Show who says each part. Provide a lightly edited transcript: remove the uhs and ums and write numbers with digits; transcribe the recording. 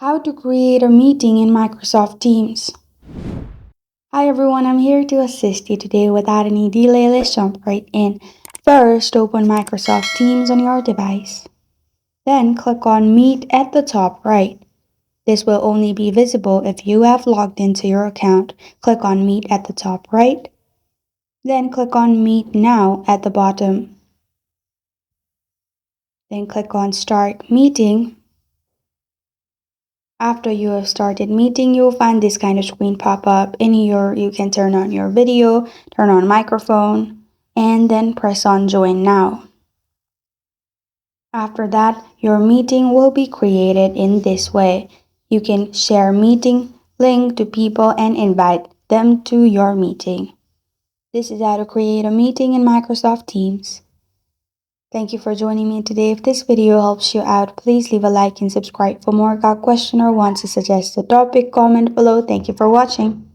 Speaker 1: How to create a meeting in Microsoft Teams. Hi everyone, I'm here to assist you today. Without any delay, let's jump right in. First, open Microsoft Teams on your device. Then click on Meet at the top right. This will only be visible if you have logged into your account. Click on Meet at the top right. Then click on Meet Now at the bottom. Then click on Start Meeting. After you have started meeting, you'll find this kind of screen pop up. In here, you can turn on your video, turn on microphone, and then press on Join Now. After that, your meeting will be created in this way. You can share meeting link to people and invite them to your meeting. This is how to create a meeting in Microsoft Teams. Thank you for joining me today. If this video helps you out, please leave a like and subscribe for more. Got a question or want to suggest a topic, comment below. Thank you for watching.